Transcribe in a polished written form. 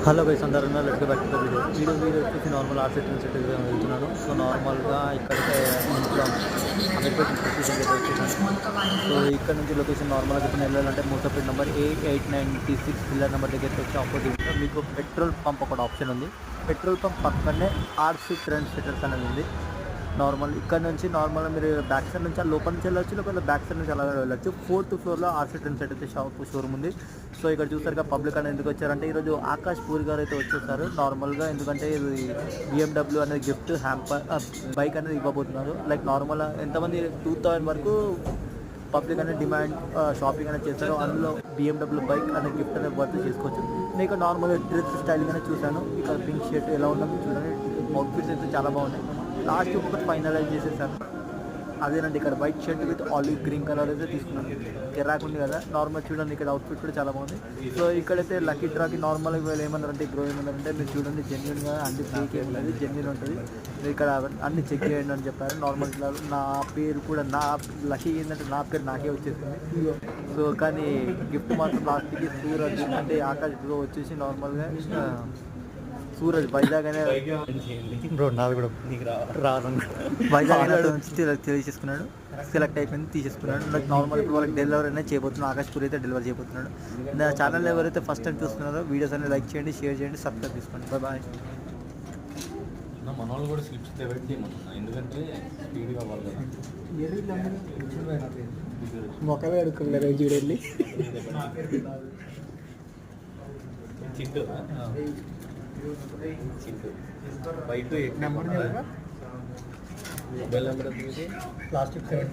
Hello guys అందరూ let's go back to the video వచ్చేసి normal art set set వెళ్తున్నాను. So నార్మల్గా ఇక్కడికి ఇంట్లో అమీర్పేట్ స్టేషన్ దగ్గర వచ్చేసాను. సో ఇక్కడ నుంచి లొకేషన్ నార్మల్గా ఇప్పుడు వెళ్ళాలంటే Moosapet number A896 pillar number దగ్గరికి వచ్చి ఆపోజిట్ మీకు పెట్రోల్ పంప్ ఒక ఆప్షన్ ఉంది. పెట్రోల్ పంప్ పక్కనే ఆర్సీ ట్రెండ్ సెటర్స్ అనేది ఉంది. నార్మల్ ఇక్కడ నుంచి నార్మల్గా మీరు బ్యాక్ సైడ్ నుంచి లోపల నుంచి వెళ్ళొచ్చు, లేకపోతే బ్యాక్ సైడ్ నుంచి అలా వెళ్ళొచ్చు. 4th ఫ్లోర్లో ఆర్సీ ట్రెండ్ సెట్ అయితే షోరూమ్ ఉంది. సో ఇక్కడ చూసారుగా పబ్లిక్ అనేది ఎందుకు వచ్చారంటే ఈరోజు ఆకాష్ పూరి గారు అయితే వచ్చేసారు నార్మల్గా. ఎందుకంటే ఇది BMW అనేది గిఫ్ట్ బైక్ అనేది ఇవ్వబోతున్నారు. లైక్ నార్మల్ ఎంతమంది 2000 వరకు పబ్లిక్ అనేది డిమాండ్ షాపింగ్ అనేది చేస్తారు. అందులో BMW బైక్ అనేది గిఫ్ట్ అనేది వర్త్ చేసుకోవచ్చు. నేను ఇక్కడ నార్మల్గా డ్రెస్ స్టైలింగ్ అనేది చూశాను. ఇక్కడ పింక్ షర్ట్ ఎలా ఉందో చూడండి, అవుట్ఫిట్స్ అయితే చాలా బాగున్నాయి. లాస్ట్ ఒకటి ఫైనలైజ్ చేసేసాను. అదేనండి ఇక్కడ white shirt with olive green colour అయితే తీసుకున్నాను. కెరాక్ ఉంది కదా నార్మల్ చూడండి, ఇక్కడ అవుట్ఫిట్ కూడా చాలా బాగుంది. సో ఇక్కడైతే లక్కీ డ్రాకి నార్మల్గా వీళ్ళు ఏమన్నారంటే గ్రో ఏమన్నారంటే మీరు చూడండి జెన్యున్గా అన్ని ఫేక్ ఏముంది, జెన్యున్ ఉంటుంది, మీరు ఇక్కడ అన్ని చెక్ చేయండి అని చెప్పారు. నార్మల్ నా పేరు కూడా నా లక్కీ ఏంటంటే నా పేరు నాకే వచ్చేసింది. సో కానీ గిఫ్ట్ మాత్రం లాస్ట్కి సూరజ్ అంటే ఆకాష్ గ్రో వచ్చేసి నార్మల్గా సూరజ్ వైజాగ్ అనే బ్రో నాది కూడా రాను వైజాగ్ అనేది తెలియజేసుకున్నాడు. సెలెక్ట్ అయిపోయింది, తీసేసుకున్నాడు. లైక్ నార్మల్ ఇప్పుడు వాళ్ళకి డెలివరీ అనేది చేయబోతున్నాడు. ఆకాష్ పూరి అయితే డెలివరీ చేయబోతున్నాడు. నా ఛానల్ ఎవరైతే ఫస్ట్ టైం చూస్తున్నారో వీడియోస్ అనేది లైక్ చేయండి, షేర్ చేయండి, సబ్స్క్రైబ్ చేసుకోండి. బాయ్. మన వాళ్ళు కూడా స్లిప్స్ వెయిట్ చేయమన్నా, ఎందుకంటే స్పీడ్గా అవ్వాలి కదా. మొక్కలే అడుక్కున్నారు చూడండి. చిట్టు bike 8 number mobile number plastic 7